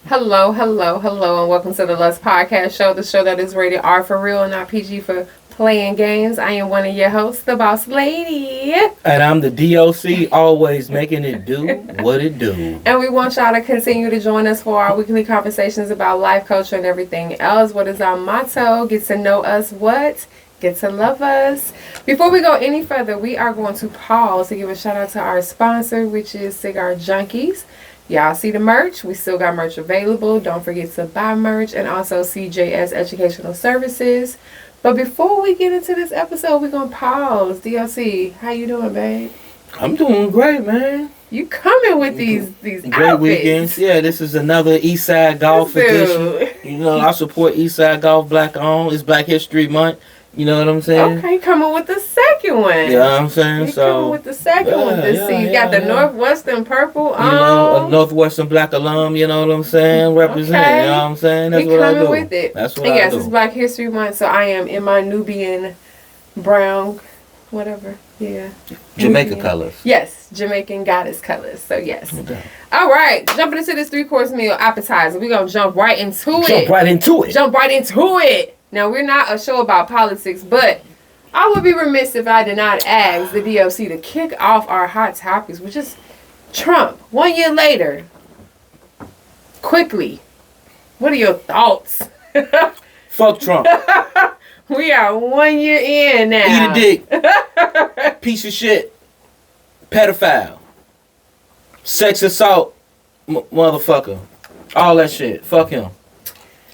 Hello, hello, hello, and welcome to the Lust Podcast Show, the show that is rated R for real and not PG for playing games. I am one of your hosts, the Boss Lady. And I'm the D.O.C, always making it do what it do. And we want y'all to continue to join us for our weekly conversations about life, culture, and everything else. What is our motto? Get to know us what? Get to love us. Before we go any further, we are going to pause to give a shout out to our sponsor, which is Cigar Junkies. Y'all see the merch? We still got merch available. Don't forget to buy merch, and also CJS Educational Services. But before we get into this episode, we're going to pause. D.O.C, how you doing, babe? I'm doing great, man. You coming with these great outfits. Weekends. Yeah, this is another Eastside Golf edition. You know, I support Eastside Golf, Black owned. It's Black History Month. You know what I'm saying? Okay, coming with the second one. You know what I'm saying? Coming with the second one this season. You got the Northwestern purple on. You know, a Northwestern Black alum, you know what I'm saying? Represent, okay. You know what I'm saying? That's what I do. With it. That's what and I yes, do. It's Black History Month, so I am in my Nubian brown, whatever. Yeah. Jamaica Nubian colors. Yes, Jamaican goddess colors. So yes. Okay. All right, jumping into this 3-course meal appetizer. We're going to jump right into it. Jump right into it. Now, we're not a show about politics, but I would be remiss if I did not ask the D.O.C to kick off our hot topics, which is Trump. 1 year later, quickly, what are your thoughts? Fuck Trump. We are 1 year in now. Eat a dick. Piece of shit. Pedophile. Sex assault. Motherfucker. All that shit. Fuck him.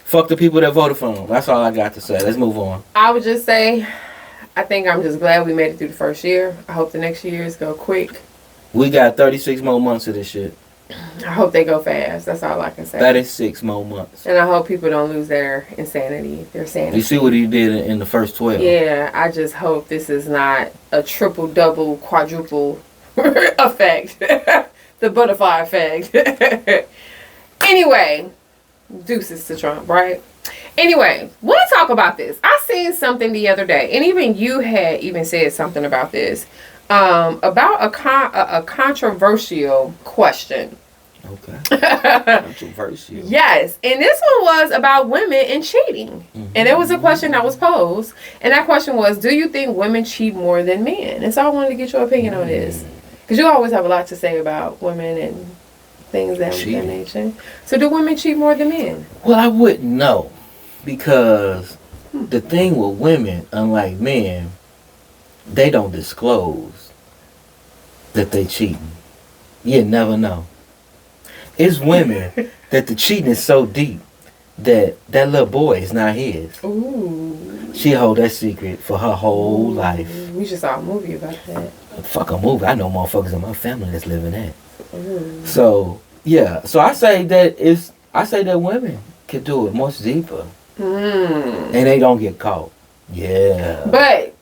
Fuck the people that voted for him. That's all I got to say. Let's move on. I would just say, I think I'm just glad we made it through the first year. I hope the next years go quick. We got 36 more months of this shit. I hope they go fast. That's all I can say. 36 more months. And I hope people don't lose their insanity. Their sanity. You see what he did in the first 12. Yeah, I just hope this is not a triple, double, quadruple effect. The butterfly effect. Anyway, deuces to Trump, right? Anyway, want to talk about this. I seen something the other day, and even you had even said something about this, about a controversial question. Okay. Controversial. Yes, and this one was about women and cheating. Mm-hmm. And there was a question that was posed, and that question was, do you think women cheat more than men? And so I wanted to get your opinion on this, because you always have a lot to say about women and things that nature. So do women cheat more than men? Well, I wouldn't know, because the thing with women, unlike men, they don't disclose that they cheating. You never know. It's women that the cheating is so deep that little boy is not his. Ooh. She hold that secret for her whole life. We just saw a movie about that. Fuck a movie. I know motherfuckers in my family that's living that. Ooh. So yeah. So I say that women can do it much deeper. And they don't get caught. Yeah. But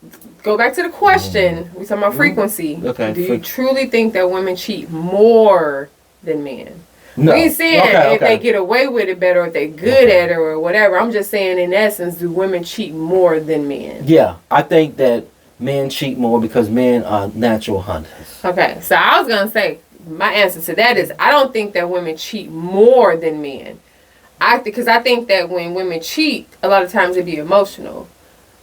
go back to the question. We talking about frequency. Okay. Do you truly think that women cheat more than men? No. We ain't saying if they get away with it better, or if they good at it or whatever. I'm just saying, in essence, do women cheat more than men? Yeah, I think that men cheat more because men are natural hunters. Okay, so I was gonna say my answer to that is I don't think that women cheat more than men. Because I think that when women cheat, a lot of times it be emotional.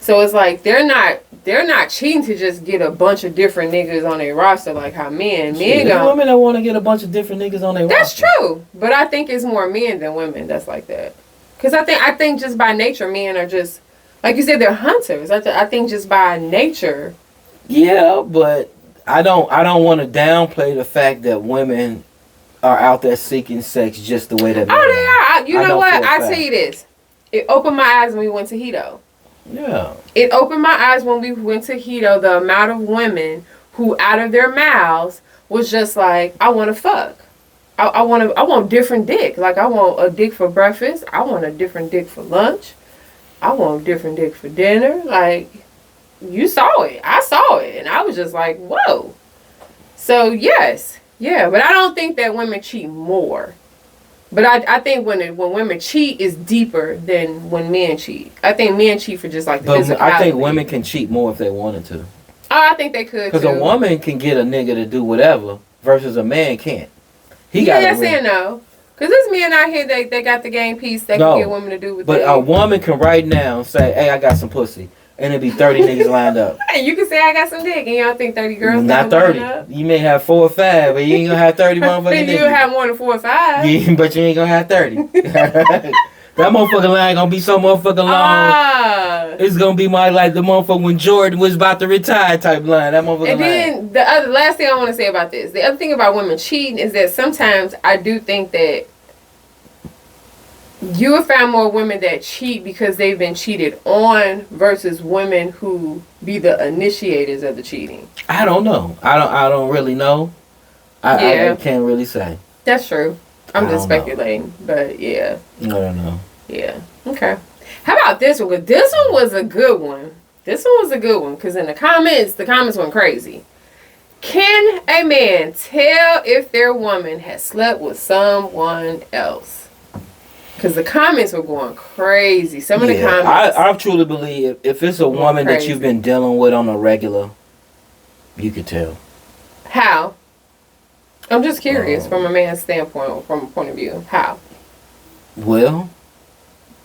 So it's like they're not cheating to just get a bunch of different niggas on their roster like how men go. Women that want to get a bunch of different niggas on their roster. That's true, but I think it's more men than women that's like that. Because I think just by nature, men are just, like you said, they're hunters. I think just by nature. Yeah, but I don't want to downplay the fact that women are out there seeking sex just the way that men are. Oh, they are. You know what? I tell you this. It opened my eyes when we went to Hito. Yeah. It opened my eyes when we went to Hito, the amount of women who out of their mouths was just like, I want to fuck. I want different dick. Like, I want a dick for breakfast. I want a different dick for lunch. I want a different dick for dinner. Like, you saw it. I saw it. And I was just like, whoa. So, yes. Yeah, but I don't think that women cheat more. But I think when women cheat, it's deeper than when men cheat. I think men cheat for just like the physicality. I think women can cheat more if they wanted to. Oh, I think they could, because a woman can get a nigga to do whatever, versus a man can't. He yeah, got yes and no. Because there's men out here they got the game piece that No, can get women to do what but they... a woman can right now say, "Hey, I got some pussy," and it'll be 30 niggas lined up. Hey, you can say I got some dick, and you don't think 30 girls Not got 30. You may have 4 or 5, but you ain't gonna have 30 motherfucking niggas. You'll have more than 4 or 5. Yeah, but you ain't gonna have 30. That motherfucking line gonna be so motherfucking long. It's gonna be like the motherfucker when Jordan was about to retire type line. That motherfucking And then the last thing I want to say about this, the other thing about women cheating is that sometimes I do think that you will find more women that cheat because they've been cheated on versus women who be the initiators of the cheating. I don't know. I don't really know. I can't really say. That's true. I'm just speculating, but yeah. I don't know. Yeah. Okay. How about this one? This one was a good one. This one was a good one because in the comments went crazy. Can a man tell if their woman has slept with someone else? Because the comments were going crazy. Some of the comments. I truly believe if it's a woman that you've been dealing with on a regular, you could tell. How? I'm just curious from a man's standpoint or from a point of view. How? Well,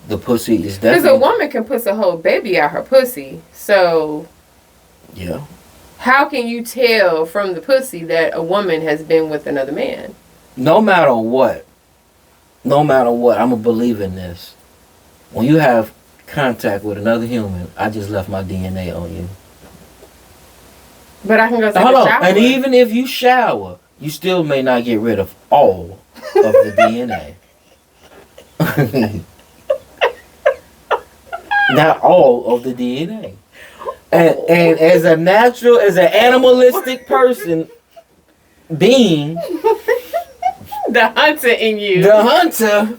the pussy is definitely... Because a woman can puss a whole baby out her pussy. So... Yeah. How can you tell from the pussy that a woman has been with another man? No matter what, I'm going to believe in this. When you have contact with another human, I just left my DNA on you. But I can go take a shower. And even if you shower, you still may not get rid of all of the DNA. Not all of the DNA. And as an animalistic being, the hunter in you. The hunter,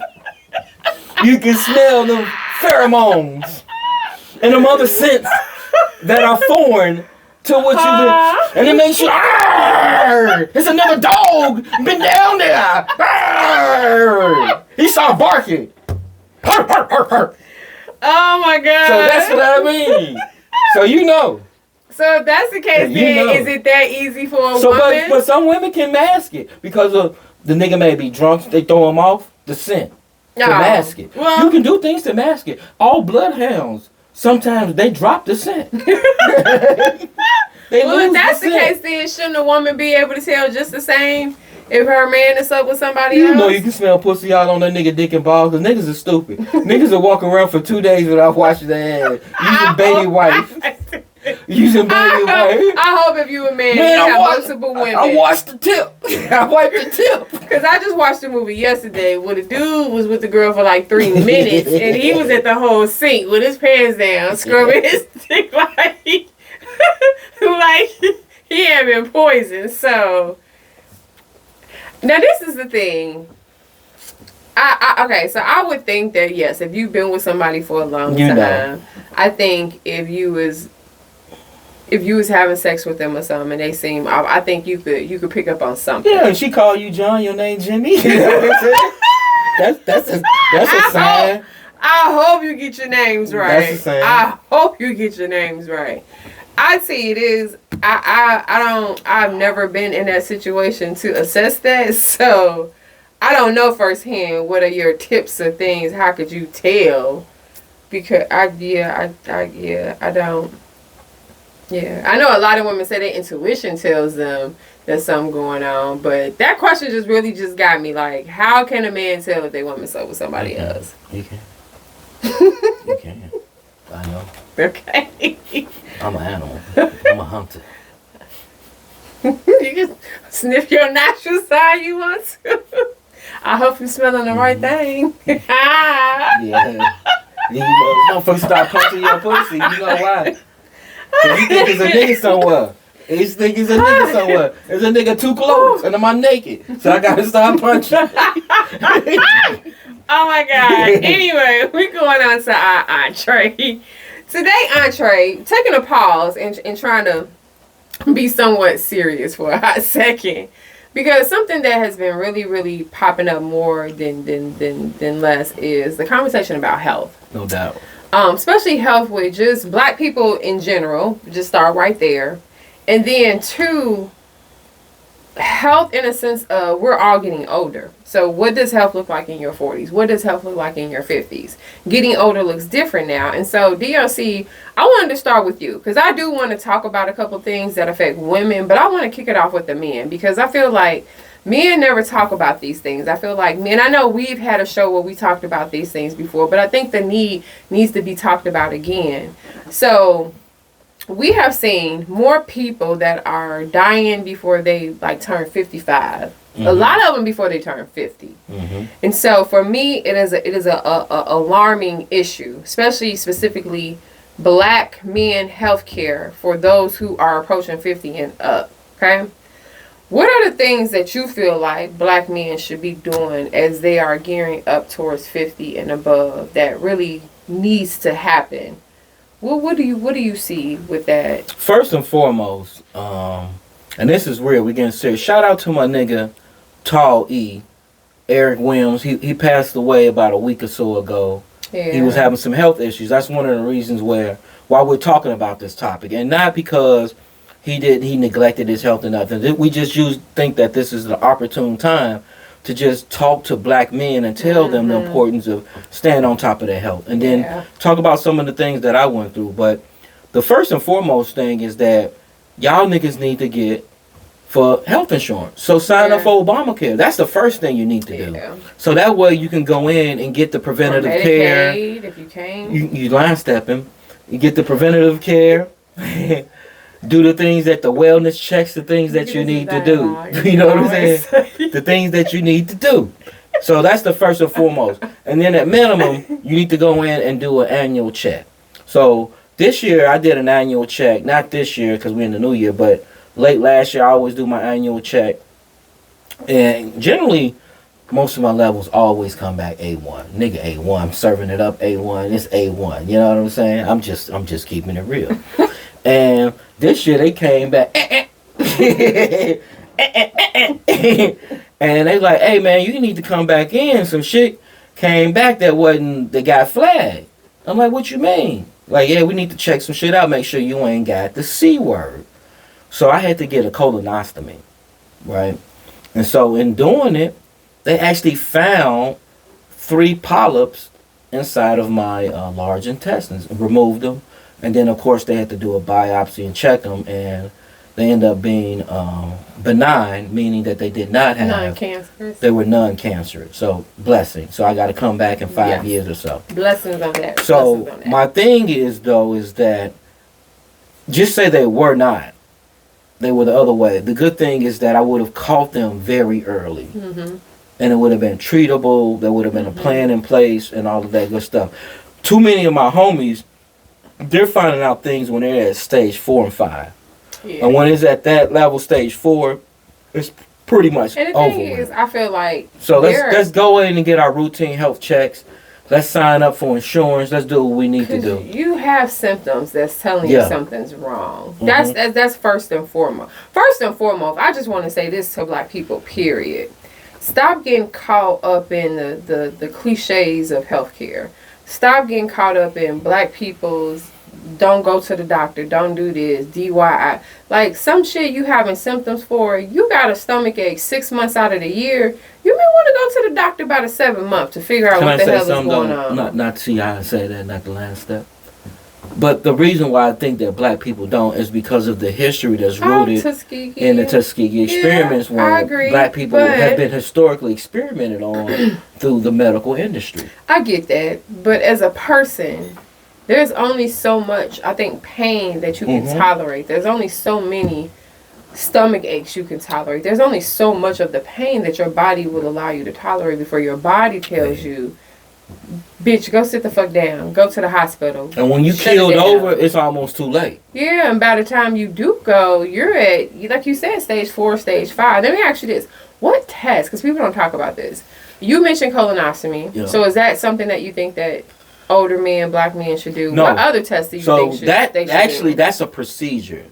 you can smell the pheromones and the other scents that are foreign to what you do. And it makes you, there's another dog been down there. He started barking. Oh my God. So that's what I mean. So you know. So if that's the case, then is it that easy for a woman? But some women can mask it because of the nigga may be drunk. They throw him off the scent to mask it. Well, you can do things to mask it. All bloodhounds sometimes they drop the scent. If that's the case, then shouldn't a woman be able to tell just the same if her man is up with somebody else? You know you can smell pussy all on that nigga dick and balls because niggas are stupid. Niggas are walking around for 2 days without washing their ass. Using baby wipes. I hope if you a man, you have multiple women. I washed the tip. I wiped the tip. Because I just watched a movie yesterday where the dude was with the girl for like 3 minutes and he was at the whole sink with his pants down, scrubbing his dick like he had been poisoned. So now this is the thing. So I would think that yes, if you've been with somebody for a long time, I think if you was having sex with them or something and they seem, I think you could pick up on something. Yeah, she called you John, your name Jimmy. That's a sign. I hope you get your names right. That's a sign. I hope you get your names right. I'd say it is. I've never been in that situation to assess that, so I don't know firsthand what are your tips or things. How could you tell? Because I don't. Yeah, I know a lot of women say their intuition tells them there's something going on, but that question just got me like, how can a man tell if they woman slept with somebody else? You can. You can. I know. Okay. I'm an animal. I'm a hunter. You can sniff your nostrils how you want to. I hope you're smelling the right thing. Yeah. You motherfuckers start punching your pussy. You know why? You think it's a nigga somewhere. You think it's a nigga somewhere. There's a nigga too close and I'm naked. So I gotta start punching. Oh my God. Anyway, we're going on to our entree. Today, entree, taking a pause and trying to be somewhat serious for a hot second. Because something that has been really, really popping up more than less is the conversation about health. No doubt. Especially health with just black people in general. Just start right there. And then 2, health in a sense of we're all getting older. So what does health look like in your 40s? What does health look like in your 50s? Getting older looks different now. And so D.O.C, I wanted to start with you because I do want to talk about a couple things that affect women, but I want to kick it off with the men because I feel like men never talk about these things. I feel like men, I know we've had a show where we talked about these things before, but I think the need needs to be talked about again. So we have seen more people that are dying before they like turn 55. A lot of them before they turn 50. And so for me, it is a alarming issue, especially specifically black men healthcare for those who are approaching 50 and up. Okay. What are the things that you feel like black men should be doing as they are gearing up towards 50 and above that really needs to happen? Well, what do you see with that? First and foremost, and this is real, we getting serious. Shout out to my nigga, Tall E, Eric Williams. He passed away about a week or so ago. Yeah. He was having some health issues. That's one of the reasons why we're talking about this topic, and not because he neglected his health or nothing. We just think that this is an opportune time to just talk to black men and tell them the importance of staying on top of their health. And then talk about some of the things that I went through. But the first and foremost thing is that y'all niggas need to get for health insurance. So sign up for Obamacare. That's the first thing you need to do. So that way you can go in and get the preventative care. If you can. You line stepping. You get the preventative care. Do the things that the wellness checks, the things that you need to do. You know what I'm saying? The things that you need to do. So that's the first and foremost. And then at minimum, you need to go in and do an annual check. So this year I did an annual check. Not this year because we're in the new year, but late last year I always do my annual check. And generally, most of my levels always come back A1. Nigga A1. I'm serving it up A1. It's A1. You know what I'm saying? I'm just keeping it real. And this year they came back and they like, hey man, you need to come back in. Some shit came back that got flagged. I'm like, what you mean? Like, yeah, we need to check some shit out, make sure you ain't got the C word. So I had to get a colonoscopy, right? And so in doing it, they actually found 3 polyps inside of my large intestines and removed them. And then, of course, they had to do a biopsy and check them, and they ended up being benign, meaning that they did not have... Non-cancerous. They were non-cancerous. So, blessing. So, I got to come back in 5 years or so. Blessings on that. So, my thing is, though, is that just say they were not. They were the other way. The good thing is that I would have caught them very early. And it would have been treatable. There would have been a plan in place and all of that good stuff. Too many of my homies... They're finding out things when they're at stage 4 and 5. And when it's at that level, stage 4, it's pretty much over. And the thing is, I feel like... So let's go in and get our routine health checks. Let's sign up for insurance. Let's do what we need to do. You have symptoms that's telling you something's wrong. That's first and foremost. First and foremost, I just want to say this to black people, period. Stop getting caught up in the cliches of healthcare. Stop getting caught up in black people's don't go to the doctor, don't do this, DIY. Like some shit you having symptoms for, you got a stomach ache 6 months out of the year, you may want to go to the doctor about the 7th month to figure out what the hell is going on. Not to see how I say that, not the last step. But the reason why I think that black people don't is because of the history that's rooted in the Tuskegee experiments where black people have been historically experimented on through the medical industry. I get that. But as a person, there's only so much, I think, pain that you can tolerate. There's only so many stomach aches you can tolerate. There's only so much of the pain that your body will allow you to tolerate before your body tells you, bitch, go sit the fuck down. Go to the hospital. And when you keeled over, it's almost too late. Yeah, and by the time you do go, you're at, like you said, stage 4, stage 5. Let me ask you this. What test, because people don't talk about this. You mentioned colonoscopy. Yeah. So is that something that you think that older men, black men should do? No. What other tests do you think they should do? That's a procedure.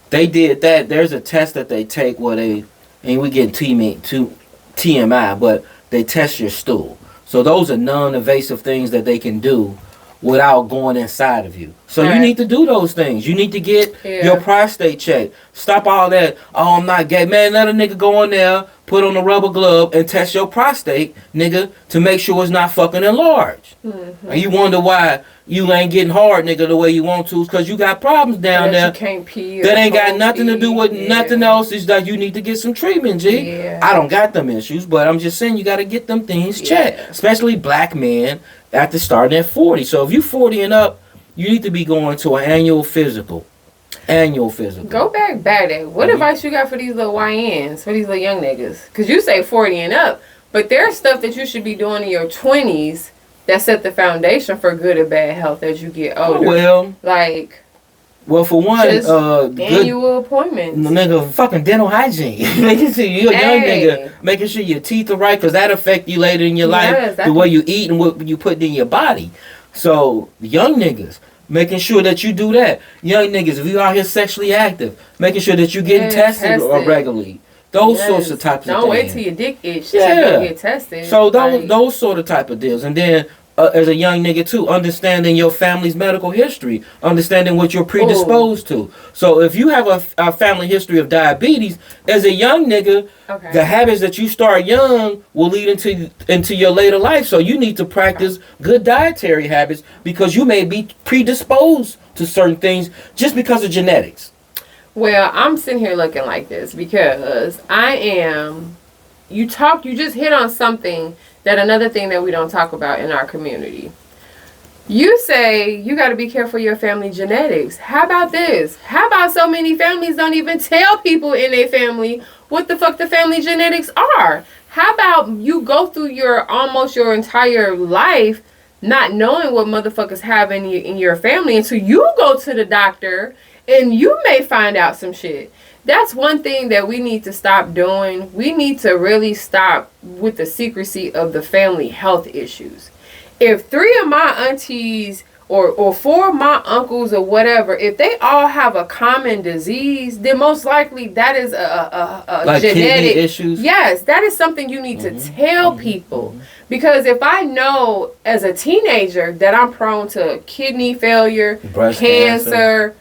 They did that. There's a test that they take where they, and we get TMI, but they test your stool. So those are non-invasive things that they can do without going inside of you. So you Right. need to do those things. You need to get Yeah. your prostate checked. Stop all that, oh, I'm not gay. Man, let a nigga go in there, put on a rubber glove, and test your prostate, nigga, to make sure it's not fucking enlarged. Mm-hmm. And you wonder why you ain't getting hard, nigga, the way you want to, because you got problems down there. You can't pee. That ain't got nothing to do with Yeah. nothing else. Is that you need to get some treatment, G. Yeah. I don't got them issues, but I'm just saying you got to get them things checked. Yeah. Especially black men after starting at 40. So if you 40 and up, you need to be going to an annual physical. Go back there. What advice you got for these little YNs, for these little young niggas? Because you say 40 and up, but there's stuff that you should be doing in your 20s that set the foundation for good or bad health as you get older. Well, for one, annual good appointments. nigga, fucking dental hygiene. Making sure you're a young nigga, making sure your teeth are right, because that affect you later in your life, the way you eat and what you put in your body. So, young niggas, making sure that you do that. Young niggas, if you out here sexually active, making sure that you getting tested regularly. Those sorts of types of things. Don't wait till your dick itch to go get tested. So those sort of type of deals. And then as a young nigga too, understanding your family's medical history, understanding what you're predisposed to. So if you have a family history of diabetes, as a young nigga, the habits that you start young will lead into your later life. So you need to practice good dietary habits, because you may be predisposed to certain things just because of genetics. Well, I'm sitting here looking like this because you just hit on something, that another thing that we don't talk about in our community. You say you got to be careful of your family genetics. How about this? How about so many families don't even tell people in their family what the fuck the family genetics are? How about you go through almost your entire life not knowing what motherfuckers have in your family until you go to the doctor and you may find out some shit. That's one thing that we need to stop doing. We need to really stop with the secrecy of the family health issues. If 3 of my aunties or 4 of my uncles or whatever, if they all have a common disease, then most likely that is a like genetic kidney issues. Yes, that is something you need to tell people. Because if I know as a teenager that I'm prone to kidney failure, breast cancer,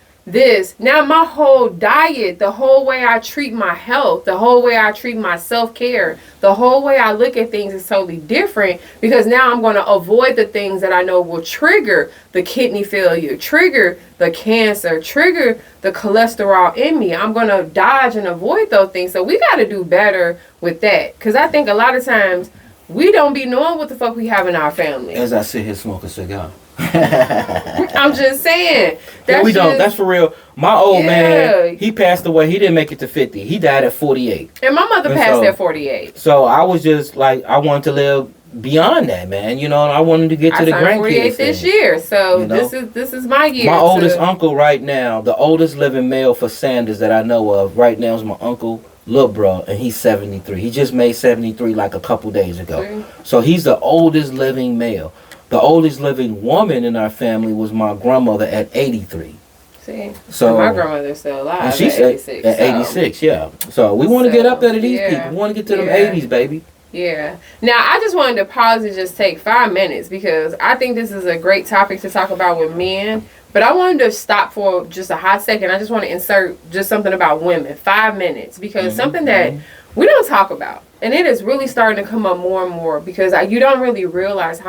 now my whole diet, the whole way I treat my health, the whole way I treat my self-care, the whole way I look at things is totally different, because now I'm going to avoid the things that I know will trigger the kidney failure, trigger the cancer, trigger the cholesterol in me. I'm going to dodge and avoid those things. So we got to do better with that, because I think a lot of times we don't be knowing what the fuck we have in our family. As I sit here smoking a cigar. I'm just saying. We don't. That's for real. My old man, he passed away. He didn't make it to 50. He died at 48. And my mother passed at 48. So I was just like, I wanted to live beyond that, man. You know, I wanted to get to the grandkids. 48 this year. So this is my year. My oldest uncle right now, the oldest living male for Sanders that I know of right now is my uncle, Lil Bro, and he's 73. He just made 73 like a couple days ago. So he's the oldest living male. The oldest living woman in our family was my grandmother at 83. See, so my grandmother's still alive. And she's at 86. At 86, yeah. So we want to get up there to these people. We want to get to them 80s, baby. Yeah. Now, I just wanted to pause and just take 5 minutes, because I think this is a great topic to talk about with men. But I wanted to stop for just a hot second. I just want to insert just something about women. 5 minutes. Because something that we don't talk about. And it is really starting to come up more and more, because you don't really realize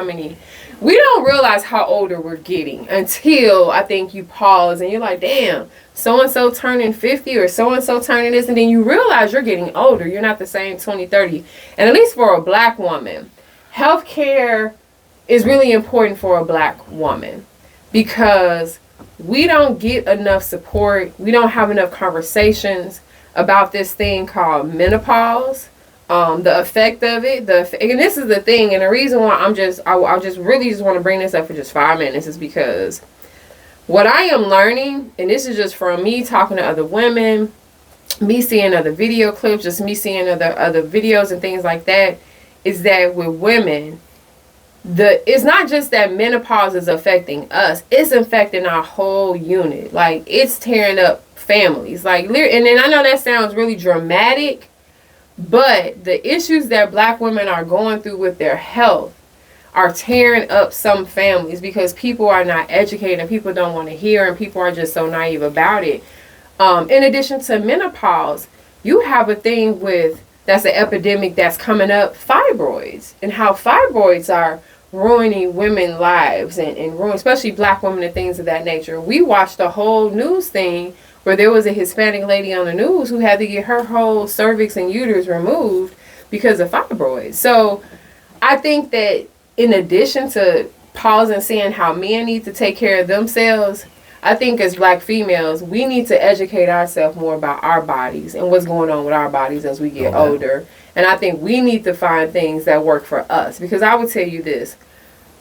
we don't realize how older we're getting until I think you pause and you're like, damn, so-and-so turning 50 or so-and-so turning this. And then you realize you're getting older. You're not the same 20, 30. And at least for a black woman, healthcare is really important for a black woman, because we don't get enough support. We don't have enough conversations about this thing called menopause. The effect of it, and this is the thing, and the reason why I just really want to bring this up for just 5 minutes is because what I am learning, and this is just from me talking to other women, me seeing other video clips, just me seeing other videos and things like that, is that with women, it's not just that menopause is affecting us, it's affecting our whole unit. Like, it's tearing up families. Like, and then I know that sounds really dramatic, but the issues that black women are going through with their health are tearing up some families because people are not educated and people don't want to hear and people are just so naive about it. In addition to menopause, you have a thing with, that's an epidemic that's coming up, fibroids, and how fibroids are ruining women's lives and ruining, especially black women and things of that nature. We watched a whole news thing where there was a Hispanic lady on the news who had to get her whole cervix and uterus removed because of fibroids. So I think that in addition to pausing and seeing how men need to take care of themselves, I think as black females, we need to educate ourselves more about our bodies and what's going on with our bodies as we get older. And I think we need to find things that work for us. Because I would tell you this.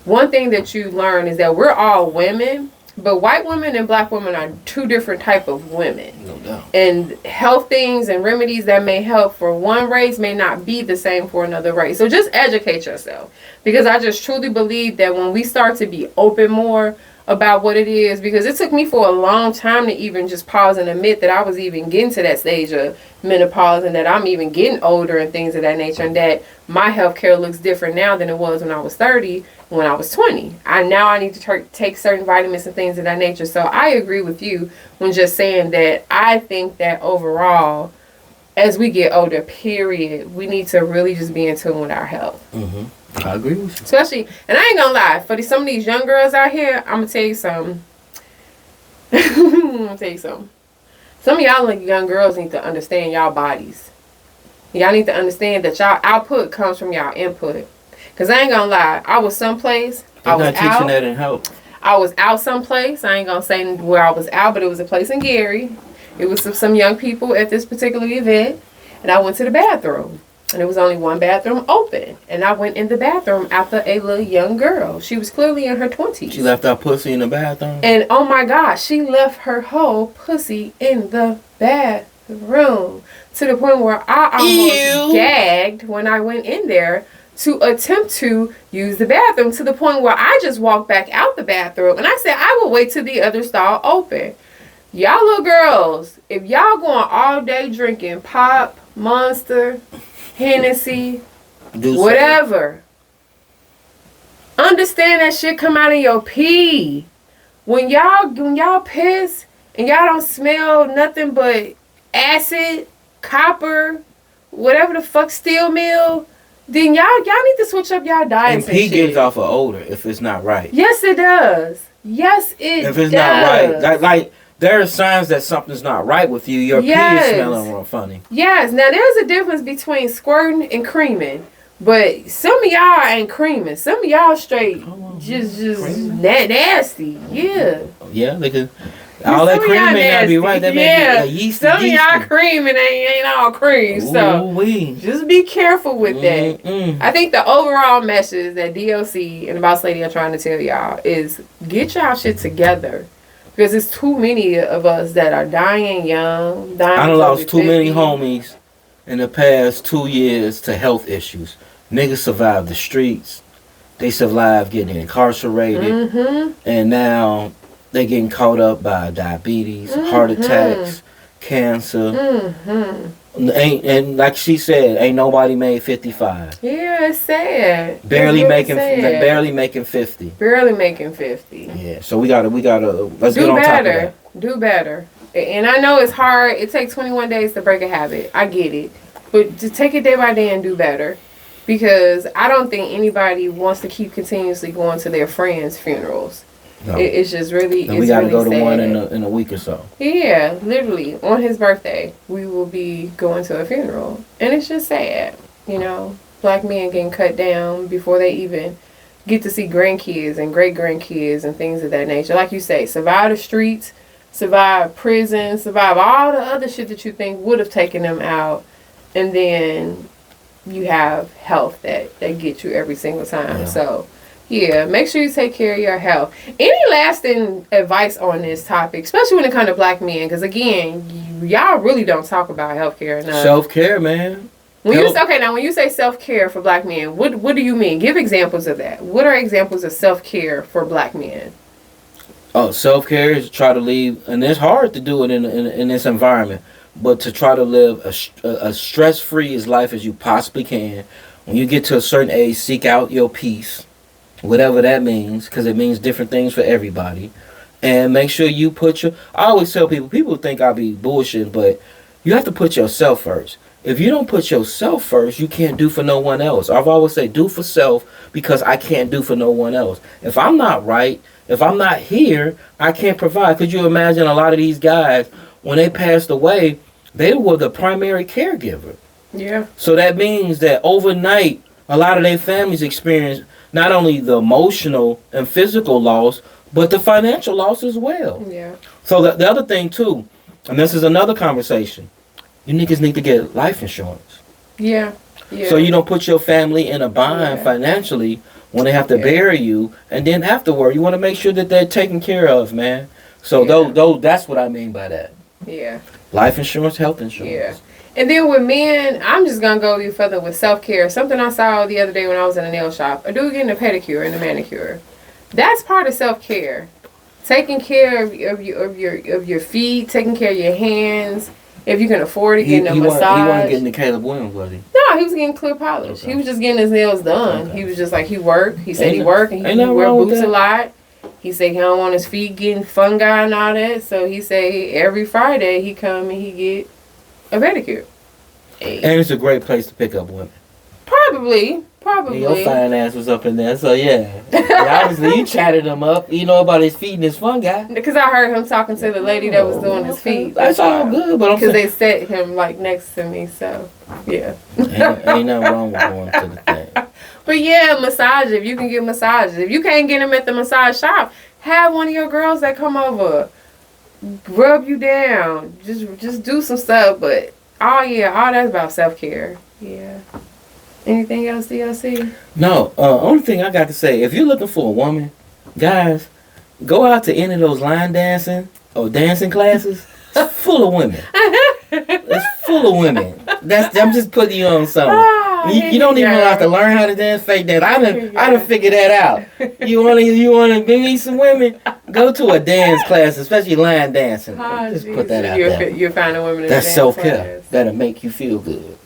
One thing that you learn is that we're all women, but white women and black women are two different type of women. No doubt. And health things and remedies that may help for one race may not be the same for another race. So just educate yourself. Because I just truly believe that when we start to be open more about what it is, because it took me for a long time to even just pause and admit that I was even getting to that stage of menopause and that I'm even getting older and things of that nature, and that my healthcare looks different now than it was when I was 30, when I was 20. I need to take certain vitamins and things of that nature. So I agree with you when just saying that I think that overall, as we get older, period, we need to really just be in tune with our health. Mm-hmm. I agree with you. Especially, and I ain't gonna lie, for some of these young girls out here, I'm gonna tell you something. Some of y'all young girls need to understand y'all bodies. Y'all need to understand that y'all output comes from y'all input. Cause I ain't gonna lie, I was someplace. They're not teaching that in health. I was out someplace. I ain't gonna say where I was out, but it was a place in Gary. It was some young people at this particular event, and I went to the bathroom. And there was only one bathroom open. And I went in the bathroom after a little young girl. She was clearly in her 20s. She left her pussy in the bathroom? And oh my gosh, she left her whole pussy in the bathroom. To the point where I almost gagged when I went in there to attempt to use the bathroom. To the point where I just walked back out the bathroom. And I said, I will wait till the other stall open. Y'all little girls, if y'all going all day drinking pop, Monster, Hennessy, whatever, understand that shit come out of your pee. When y'all piss and y'all don't smell nothing but acid, copper, whatever the fuck, steel mill, then y'all need to switch up y'all diets. And pee gives off an odor if it's not right. Yes, it does. Yes, it does. If it's not right, like there are signs that something's not right with you. Your pee is smelling real funny. Yes. Now, there's a difference between squirting and creaming. But some of y'all ain't creaming. Some of y'all straight just nasty. Yeah. Yeah, because all that cream may not be right. That may be yeast. Some of y'all creaming ain't all cream. So just be careful with that. I think the overall message that D.O.C and the Boss Lady are trying to tell y'all is get y'all shit together. Because there's too many of us that are dying young. I done lost too many homies in the past 2 years to health issues. Niggas survived the streets. They survived getting incarcerated. And now they getting caught up by diabetes, heart attacks, cancer. And like she said, ain't nobody made 55. Yeah, it's sad. Barely making 50. Barely making 50. Yeah, so we gotta let's get on top of that. Do better. And I know it's hard. It takes 21 days to break a habit. I get it. But just take it day by day and do better. Because I don't think anybody wants to keep continuously going to their friends' funerals. No. It's just really. And we gotta go to one in a week or so. Yeah, literally on his birthday, we will be going to a funeral, and it's just sad. You know, black men getting cut down before they even get to see grandkids and great grandkids and things of that nature. Like you say, survive the streets, survive prison, survive all the other shit that you think would have taken them out, and then you have health that gets you every single time. Yeah. So. Yeah, make sure you take care of your health. Any lasting advice on this topic, especially when it comes to black men? Because again, y'all really don't talk about healthcare enough. Self-care, man. When you say self-care for black men, what do you mean? Give examples of that. What are examples of self-care for black men? Oh, self-care is to try to leave, and it's hard to do it in this environment, but to try to live a stress-free as life as you possibly can. When you get to a certain age, seek out your peace. whatever that means, because it means different things for everybody. And make sure you put your... I always tell people think I be bullshit, but you have to put yourself first. If you don't put yourself first, you can't do for no one else. I've always said, do for self, because I can't do for no one else. If I'm not right, if I'm not here, I can't provide. Could you imagine a lot of these guys, when they passed away, they were the primary caregiver. Yeah. So that means that overnight, a lot of their families experience not only the emotional and physical loss, but the financial loss as well. Yeah. So the other thing too, and this is another conversation, you niggas need to get life insurance. Yeah. Yeah. So you don't put your family in a bind financially when they have to bury you, and then afterward you want to make sure that they're taken care of, man. So those that's what I mean by that. Yeah. Life insurance, health insurance. Yeah. And then with men, I'm just going to go even further with self-care. Something I saw the other day when I was in a nail shop. A dude getting a pedicure and a manicure. That's part of self-care. Taking care of your feet, taking care of your hands. If you can afford it, getting a massage. He wasn't getting the Caleb Williams, was he? No, he was getting clear polish. Okay. He was just getting his nails done. Okay. He was just like, he worked. He said he worked and he nothing wear wrong with boots a that. lot. He said he don't want his feet getting fungi and all that. So he said every Friday he come and he get a pedicure. And it's a great place to pick up women. Probably. And your fine ass was up in there, so yeah. Obviously, you chatted him up. You know about his feet and his fungi. Because I heard him talking to the lady that was doing his feet. That's all good, but I'm because saying, they set him like next to me, so yeah. ain't nothing wrong with going to the thing. But yeah, massage. If you can get massages, if you can't get them at the massage shop, have one of your girls that come over, rub you down, just do some stuff. But all that's about self-care. Yeah. Anything else, D.O.C? No, only thing I got to say, if you're looking for a woman, guys, go out to any of those line dancing or dancing classes. It's full of women. It's full of women. I'm just putting you on something. You don't even have to learn how to dance, fake dance. I done figured that out. You wanna meet some women? Go to a dance class, especially line dancing. Just put that out there. You'll find a woman in That's dance self-care. class. That'll make you feel good.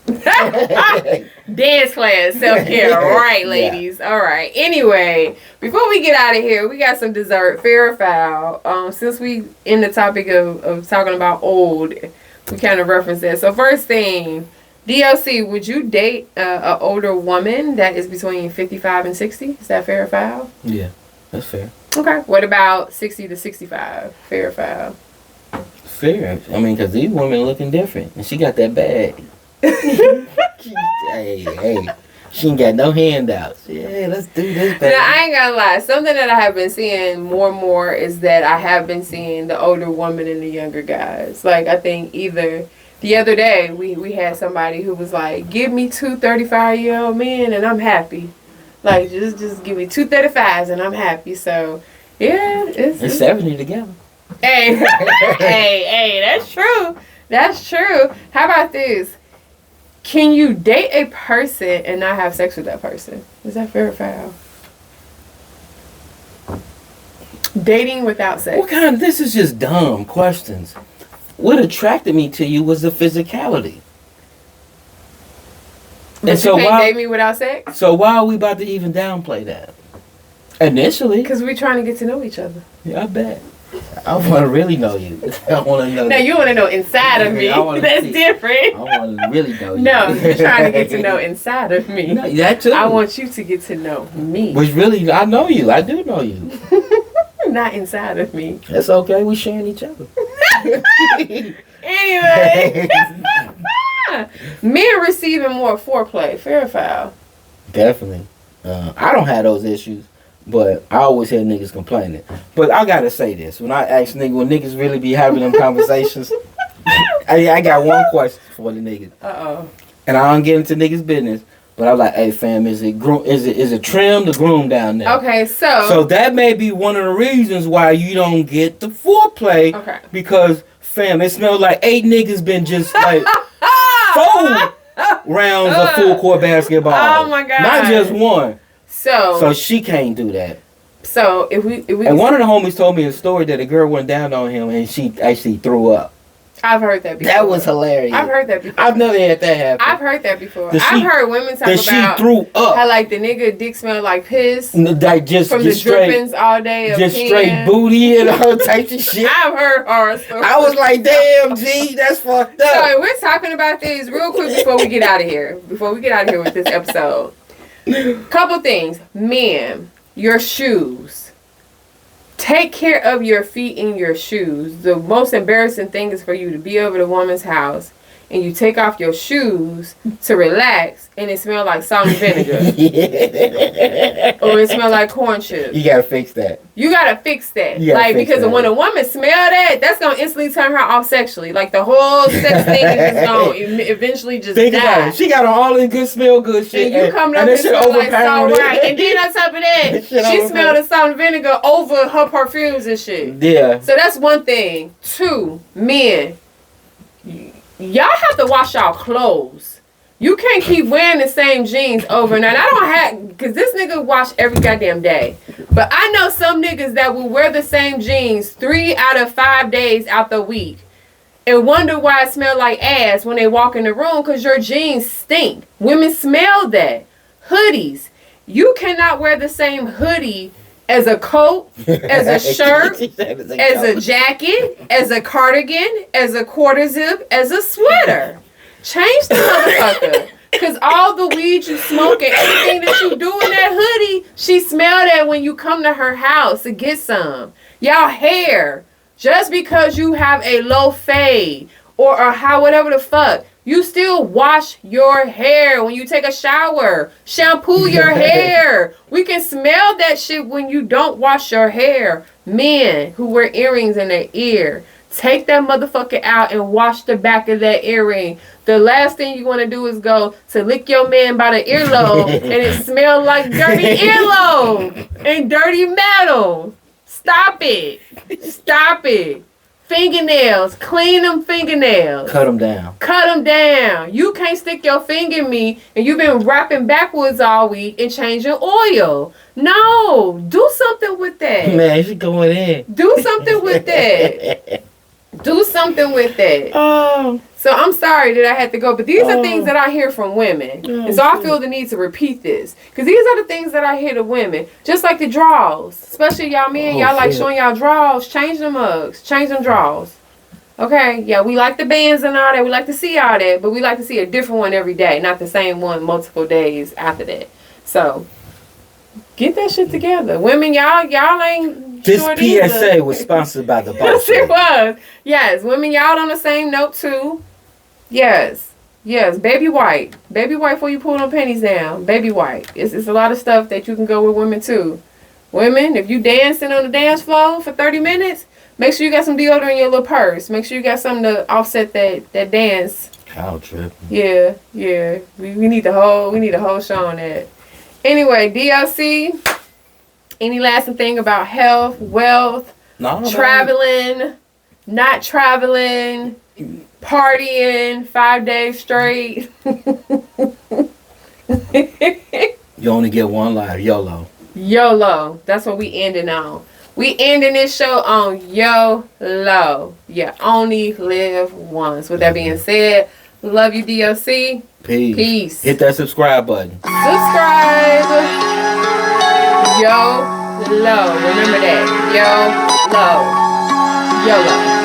Dance class, self-care. All right, ladies. Yeah. All right. Anyway, before we get out of here, we got some dessert, fair or foul. Since we in the topic of talking about old, we kind of reference that. So first thing, D.O.C, would you date an older woman that is between 55 and 60? Is that fair or foul? Yeah, that's fair. Okay. What about 60 to 65? Fair or foul? Fair. I mean, because these women looking different. And she got that bag. Hey. She ain't got no handouts. Yeah, let's do this, baby. Now, I ain't gonna lie. Something that I have been seeing more and more is that I have been seeing the older woman and the younger guys. Like, I think either... The other day, we had somebody who was like, give me 2 35-year-old men and I'm happy. Like, just give me 2 35s and I'm happy. So, yeah. It's 70 together. Hey, hey, that's true. That's true. How about this? Can you date a person and not have sex with that person? Is that fair or foul? Dating without sex. What kind of... This is just dumb questions. What attracted me to you was the physicality. But you can't date me without sex? So why are we about to even downplay that? Initially. Because we're trying to get to know each other. Yeah, I bet. I want to really know you. I want to know. Now, you want to know inside of me. That's different. I want to really know you. No, you're trying to get to know inside of me. No, that too. I want you to get to know me. Which really, I know you. I do know you. Not inside of me. That's okay. We sharing each other. Anyway. Men receiving more foreplay. Fair or foul? Definitely. I don't have those issues, but I always hear niggas complaining. But I gotta say this. When I ask niggas, when niggas really be having them conversations, I got one question for the niggas. Uh-oh. And I don't get into niggas' business. But I'm like, hey fam, is it trimmed or groomed down there? Okay, so that may be one of the reasons why you don't get the foreplay. Okay. Because fam, it smells like 8 niggas been just like 4 rounds of full court basketball. Oh my god. Not just one. So she can't do that. So if we and one of the homies told me a story that a girl went down on him and she actually threw up. I've heard that before. That was hilarious. I've heard that before. I've never had that happen. I've heard that before. I've heard women talk about she threw up. how like the nigga dick smelled like piss. Like from the drippings all day. Just straight booty and all types of shit. I've heard horror stories. I was like, damn, G, that's fucked up. So we're talking about this real quick before we get out of here. Before we get out of here with this episode. Couple things. Men, your shoes. Take care of your feet in your shoes. The most embarrassing thing is for you to be over the woman's house and you take off your shoes to relax and it smells like salt and vinegar. Yeah. Or it smells like corn chips. You gotta fix that. You gotta fix that. Like, because when a woman smell that, that's gonna instantly turn her off sexually. Like the whole sex thing is just gonna eventually just Think die. about it. She got on all the good smell good shit. And you coming up and smell like salt, right? And then on top of that, she smelled the salt and vinegar over her perfumes and shit. Yeah. So that's one thing. 2, men. Y'all have to wash y'all clothes. You can't keep wearing the same jeans over and over. I don't have, because this nigga wash every goddamn day. But I know some niggas that will wear the same jeans 3 out of 5 days out the week and wonder why it smell like ass when they walk in the room because your jeans stink. Women smell that. Hoodies. You cannot wear the same hoodie as a coat, as a shirt, as a jacket, as a cardigan, as a quarter zip, as a sweater. Change the motherfucker. Because all the weed you smoke and everything that you do in that hoodie, she smell that when you come to her house to get some. Y'all hair, just because you have a low fade or how whatever the fuck, you still wash your hair when you take a shower. Shampoo your hair. We can smell that shit when you don't wash your hair. Men who wear earrings in their ear, take that motherfucker out and wash the back of that earring. The last thing you want to do is go to lick your man by the earlobe and it smells like dirty earlobe and dirty metal. Stop it. Stop it. Fingernails. Clean them fingernails. Cut them down. Cut them down. You can't stick your finger in me and you've been rapping backwards all week and changing oil. No. Do something with that. Man, she going in. Do something with that. Do something with that. Oh. So I'm sorry that I had to go, but these are things that I hear from women. And so I feel the need to repeat this. Because these are the things that I hear to women. Just like the draws. Especially y'all men, y'all like showing y'all draws. Change them mugs. Change them draws. Okay? Yeah, we like the bands and all that. We like to see all that. But we like to see a different one every day. Not the same one multiple days after that. So, get that shit together. Women, y'all ain't... This PSA was sponsored by the Boss Yes, it was. Yes, women, y'all on the same note too. Yes, baby white before you pull them panties down. Baby white. It's a lot of stuff that you can go with women too. Women, if you dancing on the dance floor for 30 minutes, make sure you got some deodorant in your little purse. Make sure you got something to offset that dance. Cow tripping. Yeah. We need the whole show on that. Anyway, D.O.C. Any lasting thing about health, wealth, traveling, not traveling, partying 5 days straight? You only get one life. YOLO. YOLO. That's what we ending on. We ending this show on YOLO. You only live once. With that being said, love you, D.O.C. Peace. Hit that subscribe button. Subscribe. YOLO. Remember that. YOLO. YOLO.